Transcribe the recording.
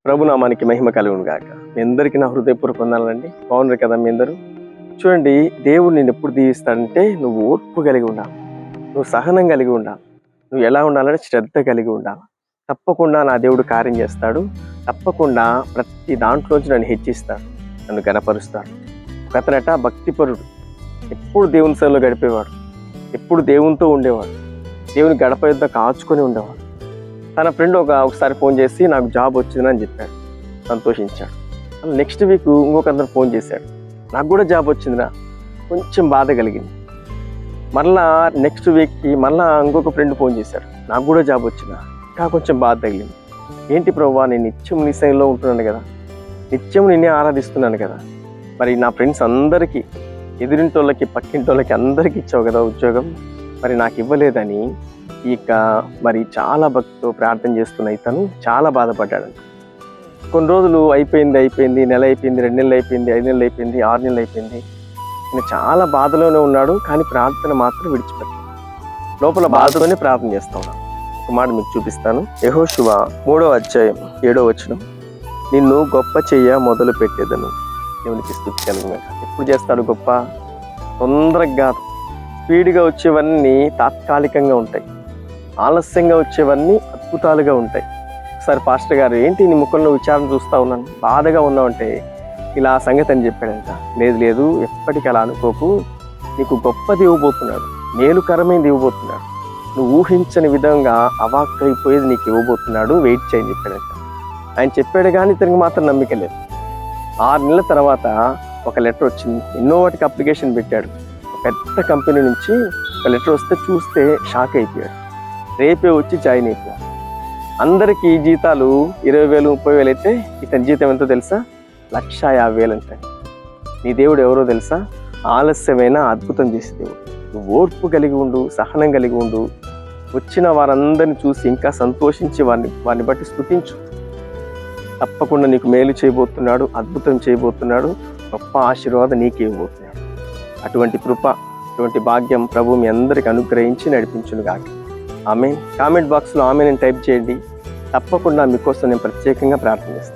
ప్రభునామానికి మహిమ కలుగును గాక. మీ అందరికీ నా హృదయపూర్వక వందనాలండి. బాగున్నారు కదా మీ అందరూ? చూడండి, దేవుడు నిన్ను ఎప్పుడు దీవిస్తాడంటే నువ్వు ఓర్పు కలిగి ఉండాలి, నువ్వు సహనం కలిగి ఉండాలి, నువ్వు ఎలా ఉండాలంటే శ్రద్ధ కలిగి ఉండాలి. తప్పకుండా నా దేవుడు కార్యం చేస్తాడు. తప్పకుండా ప్రతి దాంట్లోంచి నన్ను హెచ్చిస్తాడు, నన్ను గణపరుస్తాడు. అతనట భక్తిపరుడు, ఎప్పుడు దేవుని సేవలో గడిపేవాడు, ఎప్పుడు దేవునితో ఉండేవాడు, దేవుని గడప యుద్ధ కాచుకొని ఉండేవాడు. తన ఫ్రెండ్ ఒకసారి ఫోన్ చేసి నాకు జాబ్ వచ్చిందని చెప్పాడు, సంతోషించాడు. నెక్స్ట్ వీక్ ఇంకొక అతను ఫోన్ చేశాడు, నాకు కూడా జాబ్ వచ్చిందిరా, కొంచెం బాధ కలిగింది. మళ్ళా నెక్స్ట్ వీక్కి మళ్ళీ ఇంకొక ఫ్రెండ్ ఫోన్ చేశాడు, నాకు కూడా జాబ్ వచ్చిందా, ఇంకా కొంచెం బాధ తగిలింది. ఏంటి ప్రభువా, నేను నిత్యం నీ సైన్లో ఉంటున్నాను కదా, నిత్యం నిన్నే ఆరాధిస్తున్నాను కదా, మరి నా ఫ్రెండ్స్ అందరికీ, ఎదురింటోళ్ళకి పక్కింటోళ్ళకి అందరికీ ఇచ్చావు కదా ఉద్యోగం, మరి నాకు ఇవ్వలేదని ఇక మరి చాలా భక్తితో ప్రార్థన చేస్తున్న ఇతను చాలా బాధపడ్డాడు. కొన్ని రోజులు అయిపోయింది, నెల అయిపోయింది, 2 నెలలు అయిపోయింది, 5 నెలలు అయిపోయింది, 6 నెలలు అయిపోయింది. నేను చాలా బాధలోనే ఉన్నాడు, కానీ ప్రార్థన మాత్రం విడిచిపెట్టాను. లోపల బాధతోనే ప్రార్థన చేస్తా ఉన్నాను. ఒక మాట మీకు చూపిస్తాను. యెహోషువ 3వ అధ్యాయం 7వ వచనం, నిన్ను గొప్ప చెయ్య మొదలు పెట్టేదను. దేవునికి స్తుతి కలుగును గాక. ఎప్పుడు చేస్తాడు గొప్ప? తొందరగా, స్పీడ్గా వచ్చేవన్నీ తాత్కాలికంగా ఉంటాయి, ఆలస్యంగా వచ్చేవన్నీ అద్భుతాలుగా ఉంటాయి. ఒకసారి పాస్టర్ గారు, ఏంటి నీ ముఖంలో విచారణ చూస్తూ ఉన్నాను, బాధగా ఉన్నావంటే ఇలా సంగతి అని చెప్పాడంట. లేదు, ఎప్పటికీ అలా అనుకోకు, నీకు గొప్పది ఇవ్వబోతున్నాడు, మేలుకరమైనది ఇవ్వబోతున్నాడు, నువ్వు ఊహించని విధంగా అవాక్కైపోయేది నీకు ఇవ్వబోతున్నాడు, వెయిట్ చేయని చెప్పాడంట. ఆయన చెప్పాడు, కానీ ఇతనికి మాత్రం నమ్మిక లేదు. 6 నెలల తర్వాత ఒక లెటర్ వచ్చింది. ఎన్నో వాటికి అప్లికేషన్ పెట్టాడు. పెద్ద కంపెనీ నుంచి ఒక లెటర్ వస్తే చూస్తే షాక్ అయిపోయాడు. రేపే వచ్చి జాయిన్ అయిపోయాడు. అందరికీ జీతాలు 20,000 30,000 అయితే ఇతని జీతం ఎంతో తెలుసా? 1,50,000 అంటాడు. నీ దేవుడు ఎవరో తెలుసా? ఆలస్యమైన అద్భుతం చేసే దేవుడు. నువ్వు ఓర్పు కలిగి ఉండు, సహనం కలిగి ఉండు. వచ్చిన వారందరిని చూసి ఇంకా సంతోషించి వారిని బట్టి స్తుతించు. తప్పకుండా నీకు మేలు చేయబోతున్నాడు, అద్భుతం చేయబోతున్నాడు, గొప్ప ఆశీర్వాదం నీకే ఇవ్వబోతున్నాడు. అటువంటి కృప, అటువంటి భాగ్యం ప్రభు మీ అందరికి అనుగ్రహించి నడిపించును గాక. ఆమేన్. కామెంట్ బాక్స్లో ఆమేన్ అని టైప్ చేయండి. తప్పకుండా మీకోసం నేను ప్రత్యేకంగా ప్రార్థన చేస్తాను.